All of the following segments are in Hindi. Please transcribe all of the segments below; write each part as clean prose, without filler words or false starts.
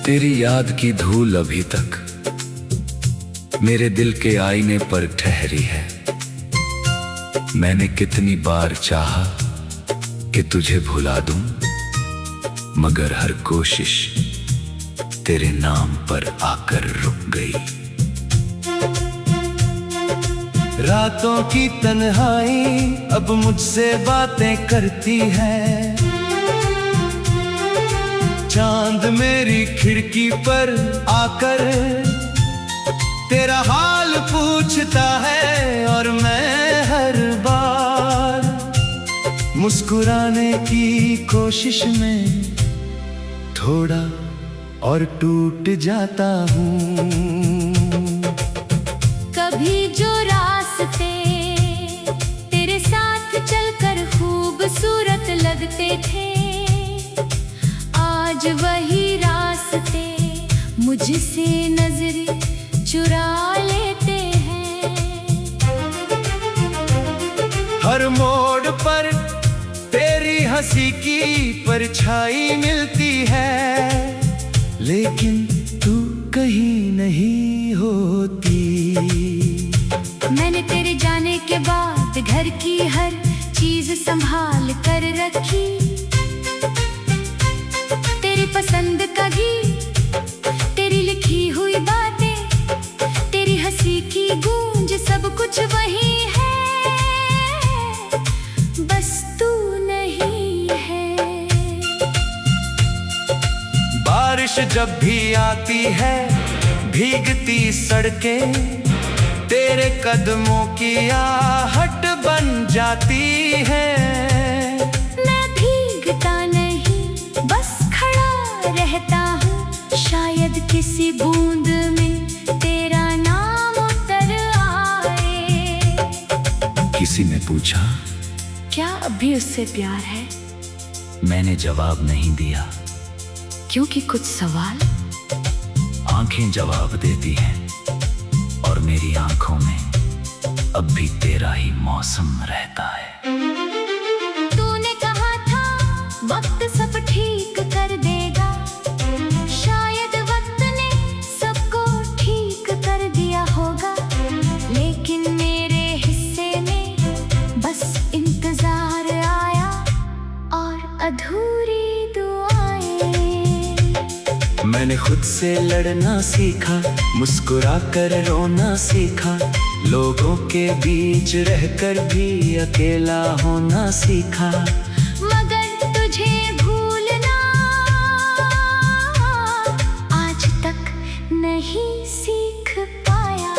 तेरी याद की धूल अभी तक मेरे दिल के आईने पर ठहरी है। मैंने कितनी बार चाहा कि तुझे भुला दूं, मगर हर कोशिश तेरे नाम पर आकर रुक गई। रातों की तन्हाई अब मुझसे बातें करती है। चांद मेरी खिड़की पर आकर तेरा हाल पूछता है, और मैं हर बार मुस्कुराने की कोशिश में थोड़ा और टूट जाता हूँ। कभी जो रास्ते तेरे साथ चलकर खूबसूरत लगते थे, आज वही रास्ते मुझसे नजर चुरा लेते हैं। हर मोड़ पर तेरी हंसी की परछाई मिलती है, लेकिन तू कहीं नहीं होती। मैंने तेरे जाने के बाद घर की हर चीज संभाल कर रखी। तेरी पसंद का गीत, तेरी लिखी हुई बातें, तेरी हंसी की गूंज, सब कुछ वही है, बस तू नहीं है। बारिश जब भी आती है भीगती सड़कें तेरे कदमों की आहट बन जाती है। मैं भीगता नहीं, बस खड़ा रहता हूँ, शायद किसी बूंद में तेरा नाम उतर आए। किसी ने पूछा, क्या अभी उससे प्यार है? मैंने जवाब नहीं दिया, क्योंकि कुछ सवाल आंखें जवाब देती हैं, और मेरी आंखों में अब भी तेरा ही मौसम रहता है। तूने कहा था वक्त सब ठीक कर देगा, शायद वक्त ने सबको ठीक कर दिया होगा, लेकिन मेरे हिस्से में बस इंतजार आया और अधूरी दुआएं। मैंने खुद से लड़ना सीखा, मुस्कुरा कर रोना सीखा, लोगों के बीच रहकर भी अकेला होना सीखा। मगर तुझे भूलना आज तक नहीं सीख पाया।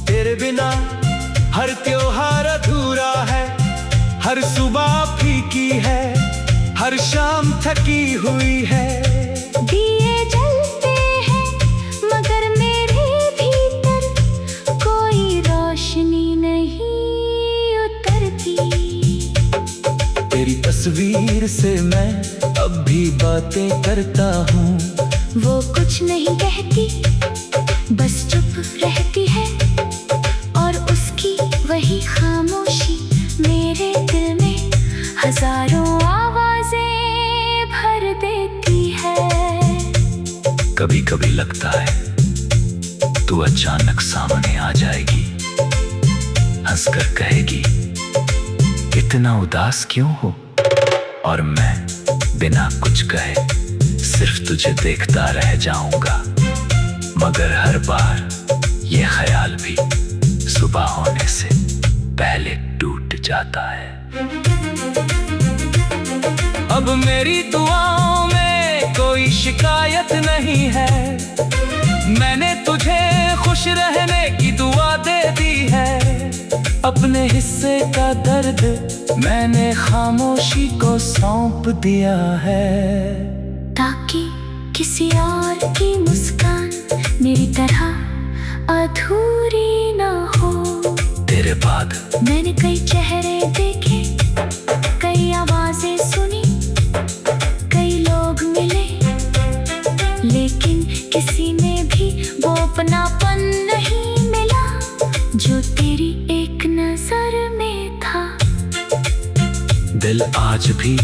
तेरे बिना हर त्योहार अधूरा है, हर सुबह फीकी है, हर शाम थकी हुई है। दिए जलते हैं मगर मेरे भीतर कोई रोशनी नहीं उतरती। तेरी तस्वीर से मैं अब भी बातें करता हूँ, वो कुछ नहीं कहती, बस चुप रहती है, और उसकी वही खामोशी मेरे दिल में हजारों आवाजें भर देती है। कभी कभी लगता है तू अचानक सामने आ जाएगी, हंसकर कहेगी इतना उदास क्यों हो, और मैं बिना कुछ कहे सिर्फ तुझे देखता रह जाऊंगा। मगर हर बार ये ख्याल भी सुबह होने से पहले टूट जाता है। अब मेरी दुआओं में कोई शिकायत नहीं है, मैंने तुझे खुश रहने की दुआ दे दी है। अपने हिस्से का दर्द मैंने खामोशी को सौंप दिया है, ताकि किसी और की मुस्कान मेरी तरह अधूरी ना हो। तेरे बाद मैंने कई चेहरे देखे, कई आवाजें सुनी, कई लोग मिले, लेकिन किसी में भी वो अपनापन नहीं मिला जो तेरी एक नजर में था। दिल आज भी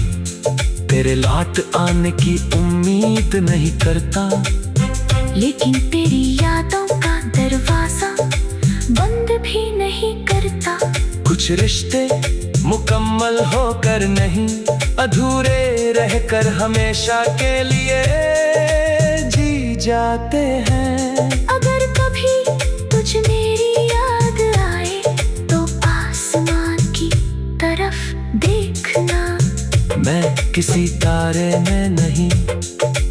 तेरे लौट आने की उम्मीद नहीं करता, लेकिन तेरी यादों का दरवाजा बंद भी नहीं करता। कुछ रिश्ते मुकम्मल होकर नहीं, अधूरे रहकर हमेशा के लिए जी जाते हैं। अगर कभी तुझ मेरी याद आए तो आसमान की तरफ देखना। मैं किसी तारे में नहीं,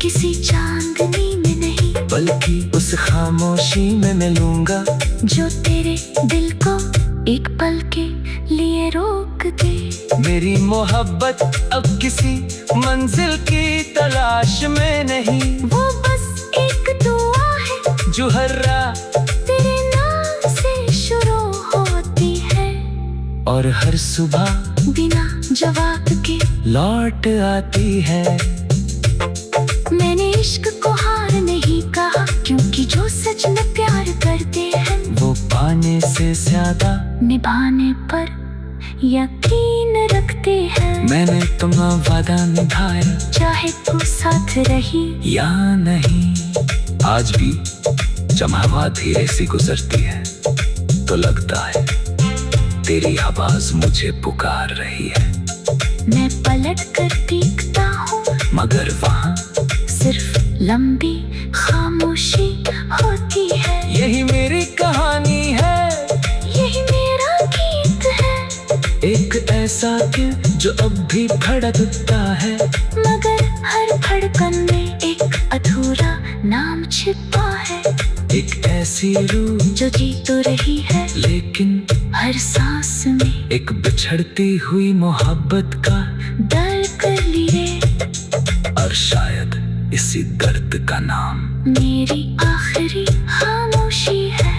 किसी चांदनी में नहीं, बल्कि उस खामोशी में मिलूंगा जो तेरे दिल को एक पल के लिए रोक दे। मेरी मोहब्बत अब किसी मंजिल की तलाश में नहीं, वो बस एक दुआ है जो हर रात तेरे नाम से शुरू होती है और हर सुबह बिना जवाब के लौट आती है। मैंने इश्क को हार नहीं कहा, क्योंकि जो सच में प्यार करते हैं वो पाने से ज्यादा निभाने पर यकीन रखते हैं। मैंने तुम्हारा वादा निभाया, चाहे तू साथ रही या नहीं। आज भी जब हवा धीरे सी गुजरती है तो लगता है तेरी आवाज मुझे पुकार रही है। मैं पलट कर देखता हूँ, मगर वहाँ सिर्फ लंबी खामोशी होती है। यही मेरी कहानी है, यही मेरा गीत है। एक ऐसा दिल जो अब भी धड़कता है, मगर हर धड़कन में एक अधूरा नाम छिपा है। एक ऐसी रूह जो जी तो रही है, लेकिन हर सांस में एक बिछड़ती हुई मोहब्बत का दर्द कर लिए। और शायद इसी दर्द का नाम मेरी आखिरी खामोशी है।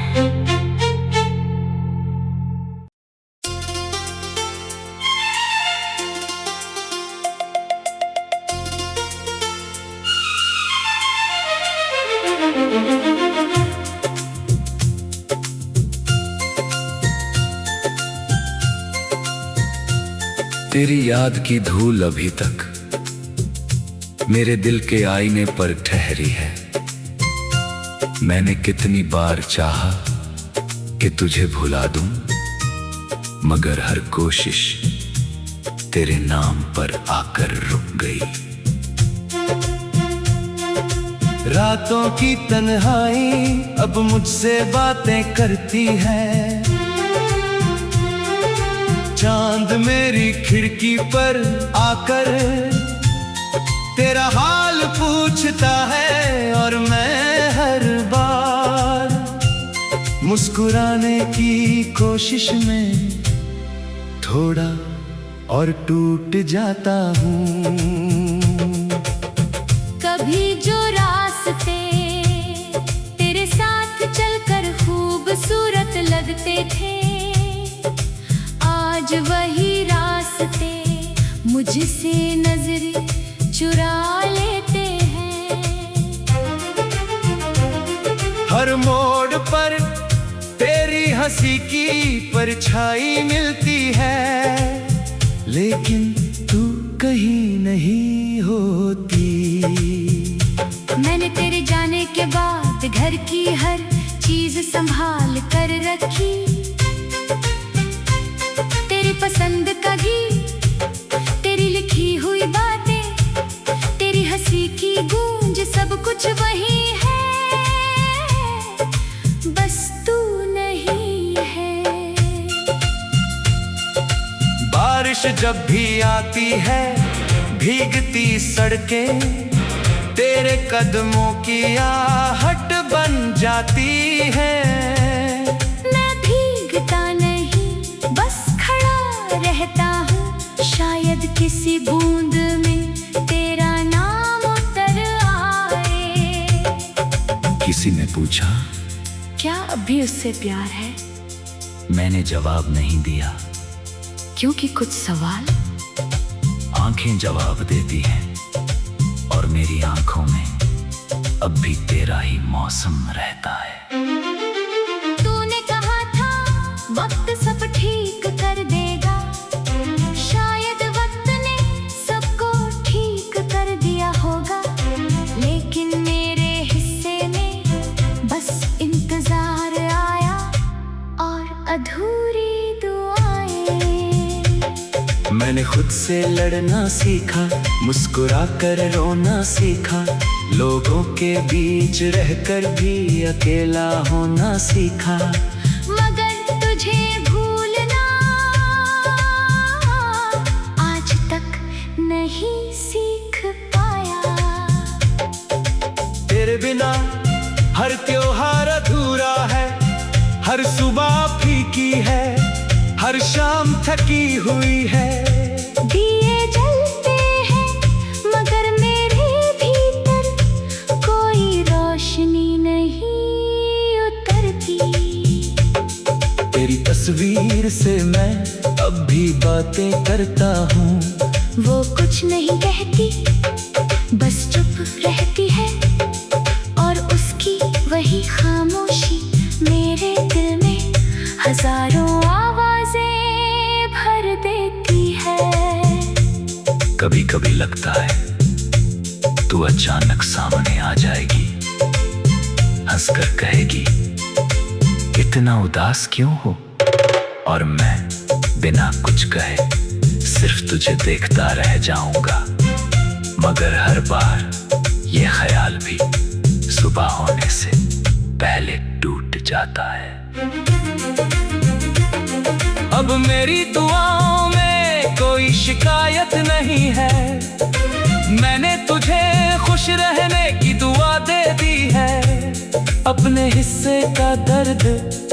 तेरी याद की धूल अभी तक मेरे दिल के आईने पर ठहरी है। मैंने कितनी बार चाहा कि तुझे भुला दूं, मगर हर कोशिश तेरे नाम पर आकर रुक गई। रातों की तन्हाई अब मुझसे बातें करती है। चांद मेरी खिड़की पर आकर तेरा हाल पूछता है, और मैं हर बार मुस्कुराने की कोशिश में थोड़ा और टूट जाता हूँ। कभी जो रास्ते तेरे साथ चलकर खूबसूरत लगते थे, आज वही रास्ते मुझसे नजरें चुरा लेते हैं। हर मोड़ पर तेरी हंसी की परछाई मिलती है, लेकिन तू कहीं नहीं होती। मैंने तेरे जाने के बाद घर की हर चीज संभाल कर रखी। तेरी पसंद का गीत, तेरी लिखी हुई बातें, तेरी हंसी की गूंज, सब कुछ वही है, बस तू नहीं है। बारिश जब भी आती है भीगती सड़कें तेरे कदमों की आहट बन जाती है। मैं भीगता नहीं, बस खड़ा रहता हूँ, शायद किसी बूंद में तेरा नाम उतर आए। किसी ने पूछा क्या अभी उससे प्यार है? मैंने जवाब नहीं दिया, क्योंकि कुछ सवाल आंखें जवाब देती हैं, और मेरी आंखों में अब भी तेरा ही मौसम रहता है। तूने कहा था वक्त सब ठीक कर देगा, शायद वक्त ने सबको ठीक से लड़ना सीखा, मुस्कुरा कर रोना सीखा, लोगों के बीच रहकर भी अकेला होना सीखा। मगर तुझे भूलना आज तक नहीं सीख पाया। तेरे बिना हर त्योहार अधूरा है, हर सुबह फीकी है, हर शाम थकी हुई है। दिए जलते हैं मगर मेरे भीतर कोई रोशनी नहीं उतरती। तेरी तस्वीर से मैं अब भी बातें करता हूँ। वो कुछ नहीं कहती, बस चुप रहती है, और उसकी वही खामोशी मेरे दिल में हजारों आवाजें भर देती है। कभी कभी लगता है तू अचानक सामने आ जाएगी, हंसकर कहेगी इतना उदास क्यों हो, और मैं बिना कुछ कहे सिर्फ तुझे देखता रह जाऊंगा। मगर हर बार ये ख्याल भी सुबह होने से पहले टूट जाता है। अब मेरी दुआओं में कोई शिकायत नहीं है, मैंने तुझे खुश रहने की दुआ दे दी है। अपने हिस्से का दर्द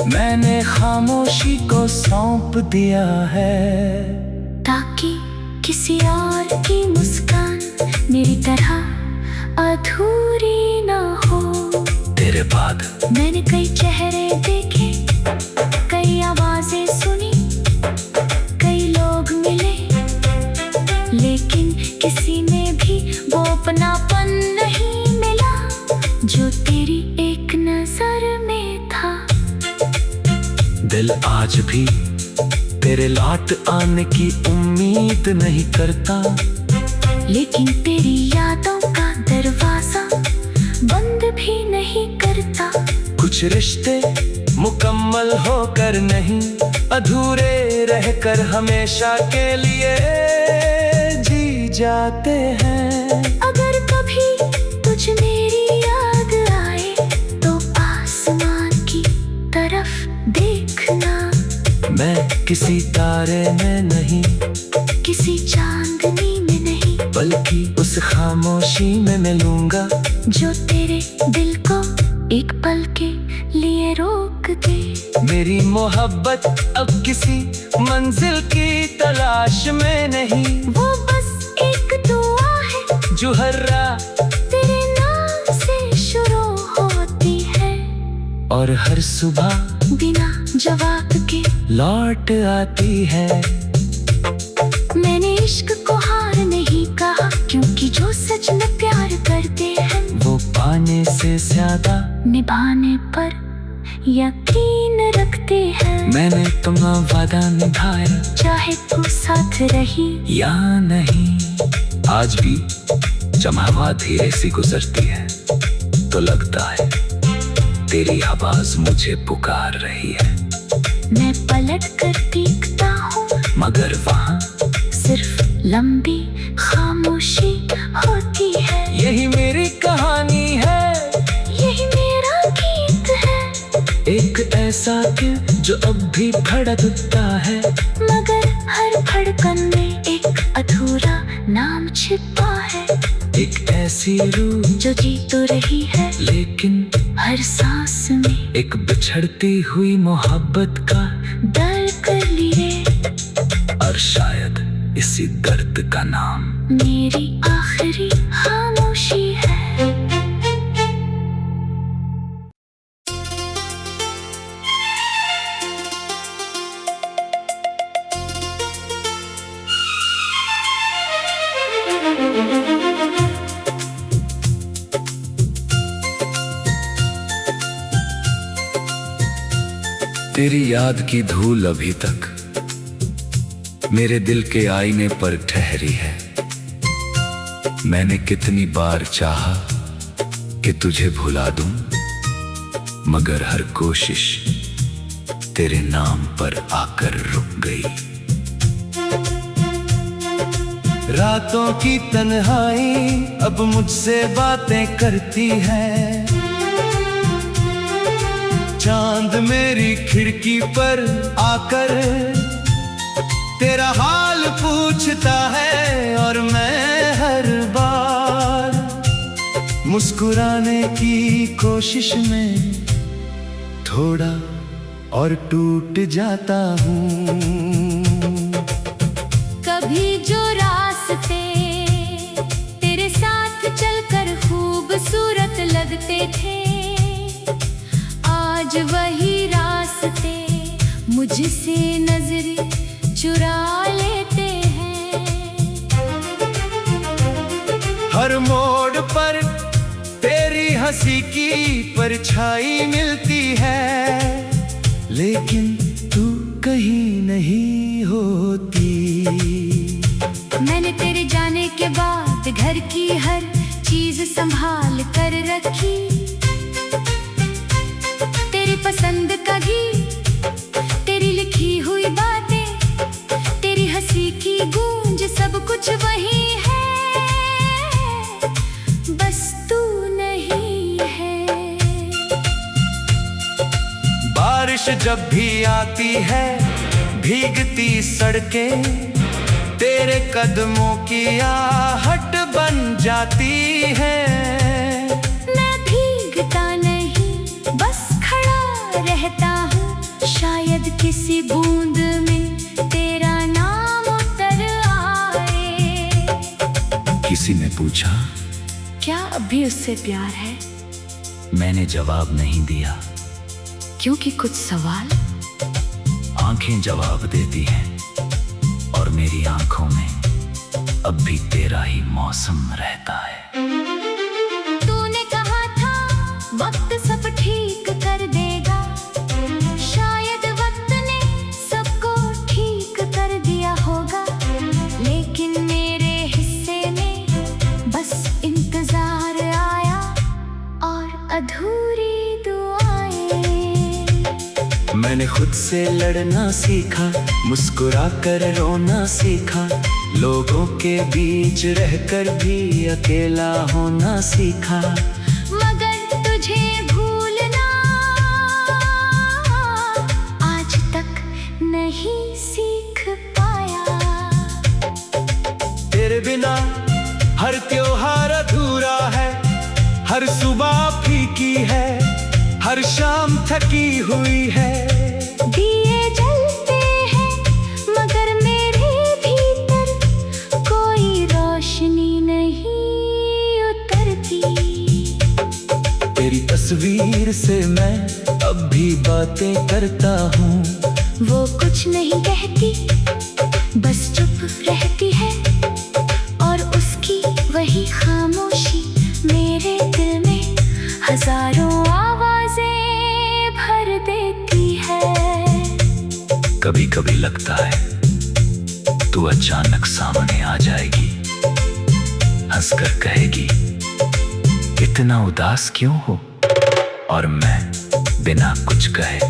मैंने खामोशी को सौंप दिया है, ताकि किसी और की मुस्कान मेरी तरह अधूरी ना हो। तेरे बाद मैंने कई चेहरे देखे, कई आवाजें सुनी, कई लोग मिले, लेकिन किसी में भी वो अपनापन नहीं मिला जो तेरी एक नजर में था। दिल आज भी तेरे लौट आने की उम्मीद नहीं करता, लेकिन तेरी यादों का दरवाजा बंद भी नहीं करता। कुछ रिश्ते मुकम्मल होकर नहीं, अधूरे रहकर हमेशा के लिए जी जाते हैं। अगर कभी तुझ मेरी याद आए तो आसमान की तरफ देखना। मैं किसी तारे में नहीं, किसी चांदनी में नहीं, बल्कि उस खामोशी में मिलूंगा जो तेरे दिल को एक पल के लिए रोक दे। मेरी मोहब्बत अब किसी मंजिल की तलाश में नहीं, वो बस एक दुआ है जो हर रात तेरे नाम से शुरू होती है, और हर सुबह बिना जवाब के लौट आती है। मैंने इश्क को हार नहीं कहा, क्योंकि जो सच में प्यार करते हैं वो पाने से ज्यादा निभाने पर यकीन रखते हैं। मैंने तुम्हारा वादा निभाया, चाहे तू साथ रही या नहीं। आज भी जब हवा धीरे सी गुजरती है तो लगता है तेरी आवाज मुझे पुकार रही है। मैं पलट कर देखता हूँ, मगर वहाँ सिर्फ लंबी खामोशी होती है। यही मेरी कहानी है, यही मेरा गीत है, एक ऐसा दिल जो अब भी धड़कता है, मगर हर धड़कन में एक अधूरा नाम छिपा है। एक ऐसी रूह जो जी तो रही है, लेकिन हर सांस में एक बिछड़ती हुई मोहब्बत का दर्द कर लिए। और शायद इसी दर्द का नाम मेरी आखिरी खामोशी है। तेरी याद की धूल अभी तक मेरे दिल के आईने पर ठहरी है। मैंने कितनी बार चाहा कि तुझे भुला दूं, मगर हर कोशिश तेरे नाम पर आकर रुक गई। रातों की तन्हाई अब मुझसे बातें करती है। चांद मेरी खिड़की पर आकर तेरा हाल पूछता है और मैं हर बार मुस्कुराने की कोशिश में थोड़ा और टूट जाता हूँ। कभी जो रास्ते तेरे साथ चलकर खूबसूरत लगते थे, आज वही रास्ते मुझसे नजर चुरा लेते हैं। हर मोड़ पर तेरी हंसी की परछाई मिलती है, लेकिन तू कहीं नहीं होती। मैंने तेरे जाने के बाद घर की हर चीज संभाल कर रखी। तेरी पसंद का गीत, तेरी लिखी हुई बातें, तेरी हंसी की गूंज, सब कुछ वही है, बस तू नहीं है। बारिश जब भी आती है भीगती सड़कें तेरे कदमों की आहट बन जाती है। मैं भीगता नहीं, बस खड़ा रहता हूँ, शायद किसी बूंद में तेरा नाम उतर आए। किसी ने पूछा, क्या अभी उससे प्यार है? मैंने जवाब नहीं दिया, क्योंकि कुछ सवाल आंखें जवाब देती हैं और मेरी आंखों में अब भी तेरा ही मौसम रहता है। तूने कहा था वक्त सब ठीक कर देगा, शायद वक्त ने सबको ठीक कर दिया होगा, लेकिन मेरे हिस्से में बस इंतजार आया और अधूरी मैंने खुद से लड़ना सीखा, मुस्कुरा कर रोना सीखा, लोगों के बीच रहकर भी अकेला होना सीखा। मगर तुझे भूलना आज तक नहीं सीख पाया। तेरे बिना हर त्योहार अधूरा है, हर सुबह फीकी है, हर शाम थकी हुई है। दिए जलते हैं मगर मेरे भीतर कोई रोशनी नहीं उतरती। तेरी तस्वीर से मैं अब भी बातें करता हूँ, वो कुछ नहीं कहती, बस चुप रहती है, और उसकी वही खामोशी मेरे दिल में हजारों भर देती है। कभी कभी लगता है तू अचानक सामने आ जाएगी, हंसकर कहेगी इतना उदास क्यों हो, और मैं बिना कुछ कहे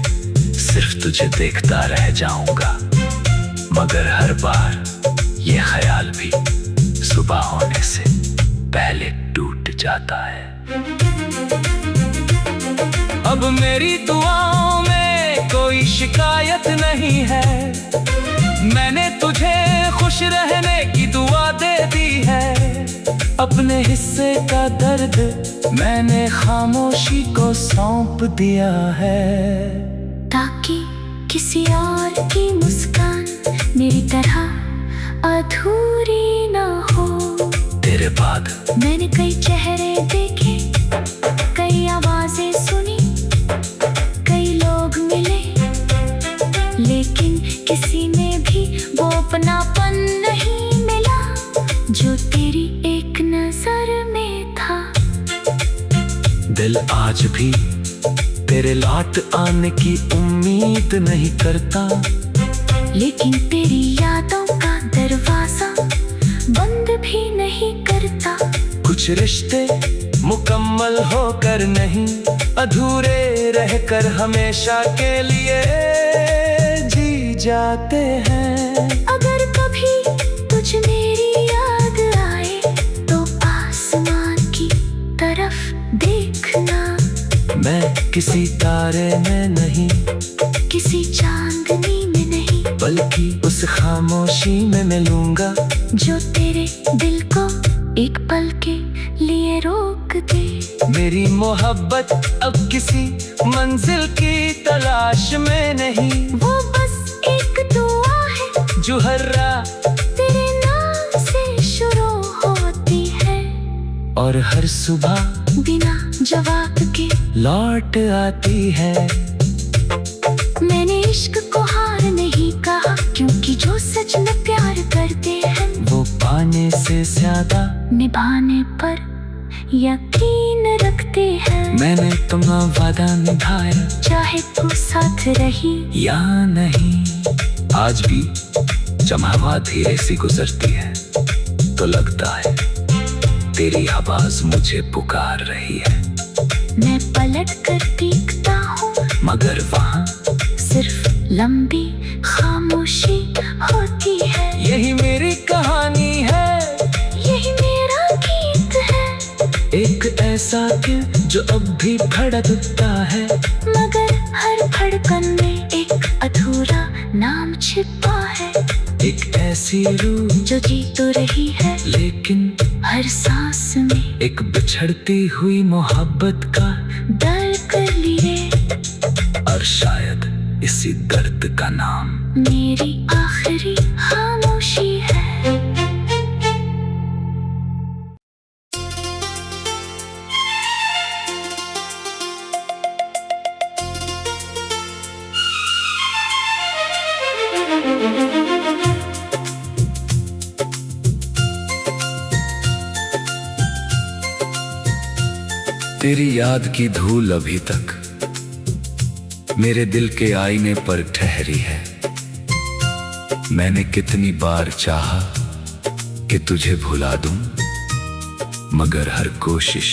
सिर्फ तुझे देखता रह जाऊंगा। मगर हर बार ये ख्याल भी सुबह होने से पहले टूट जाता है। अब मेरी दुआओं में कोई शिकायत नहीं है, मैंने तुझे खुश रहने की दुआ दे दी है। अपने हिस्से का दर्द मैंने खामोशी को सौंप दिया है, ताकि किसी और की मुस्कान मेरी तरह अधूरी ना हो। तेरे बाद मैंने कई चेहरे देखे, कई आवाजें सुनी, कई लोग मिले, लेकिन किसी में भी वो अपनापन नहीं मिला जो तेरी एक नजर में था। दिल आज भी तेरे लौट आने की उम्मीद नहीं करता, लेकिन तेरी यादों का दरवाजा बंद भी नहीं करता। कुछ रिश्ते मुकम्मल होकर नहीं, अधूरे रहकर हमेशा के लिए जी जाते हैं। अगर कभी तुझ मेरी याद किसी तारे में नहीं, किसी चांदनी में नहीं, बल्कि उस खामोशी में मिलूंगा जो तेरे दिल को एक पल के लिए रोक दे। मेरी मोहब्बत अब किसी मंजिल की तलाश में नहीं, वो बस एक दुआ है जो हर रात तेरे नाम से शुरू होती है और हर सुबह बिना जवाब के लौट आती है। मैंने इश्क को हार नहीं कहा, क्योंकि जो सच में प्यार करते हैं वो पाने से ज्यादा निभाने पर यकीन रखते हैं। मैंने तुम्हारा वादा निभाया, चाहे तू साथ रही या नहीं। आज भी जब हवा धीरे सी गुजरती है तो लगता है तेरी आवाज मुझे पुकार रही है। मैं पलट कर देखता हूँ, मगर वहाँ सिर्फ लंबी खामोशी होती है। यही मेरी कहानी है, यही मेरा गीत है, एक ऐसा दिल जो अब भी धड़कता है, मगर हर धड़कन में एक अधूरा नाम छिपा है। एक ऐसी रूह जो जी तो रही है लेकिन हर सांस में एक बिछड़ती हुई मोहब्बत का डर कर लिए। और शायद इसी दर्द का नाम मेरी आखिरी खामोशी है। तेरी याद की धूल अभी तक मेरे दिल के आईने पर ठहरी है। मैंने कितनी बार चाहा कि तुझे भुला दूं, मगर हर कोशिश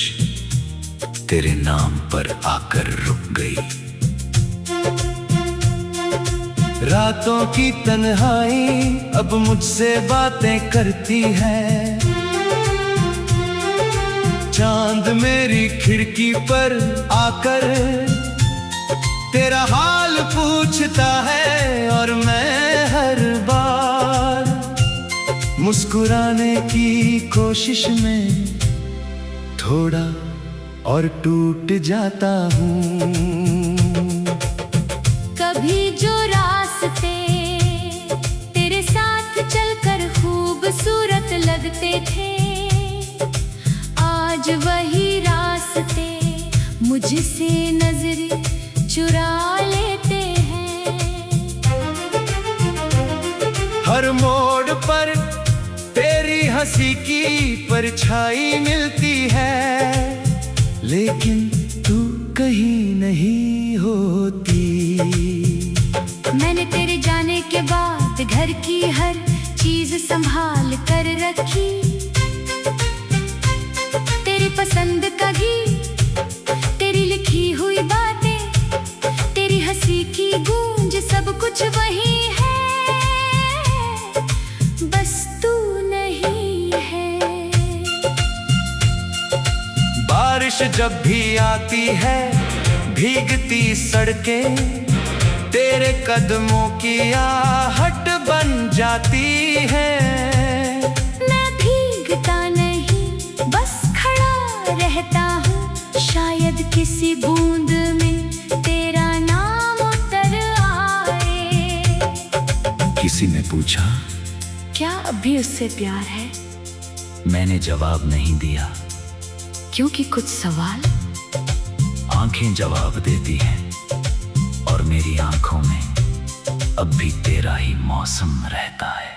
तेरे नाम पर आकर रुक गई। रातों की तन्हाई अब मुझसे बातें करती है, चांद मेरी खिड़की पर आकर तेरा हाल पूछता है, और मैं हर बार मुस्कुराने की कोशिश में थोड़ा और टूट जाता हूँ। कभी जो रास्ते तेरे साथ चलकर खूबसूरत लगते थे, आज वही रास्ते मुझसे नजर चुरा लेते हैं। हर मोड़ पर तेरी हंसी की परछाई मिलती है, लेकिन तू कहीं नहीं होती। मैंने तेरे जाने के बाद घर की हर चीज संभाल कर रखी, तेरी पसंद का गीत, तेरी लिखी हुई बातें, तेरी हंसी की गूंज, सब कुछ वही है, बस तू नहीं है। बारिश जब भी आती है भीगती सड़कें तेरे कदमों की आहट बन जाती है। मैं भीगता नहीं, बस खड़ा रहता हूँ, शायद किसी बूंद में तेरा नाम उतर आए। किसी ने पूछा क्या अभी उससे प्यार है? मैंने जवाब नहीं दिया, क्योंकि कुछ सवाल आंखें जवाब देती हैं, और मेरी आंखों में अब भी तेरा ही मौसम रहता है।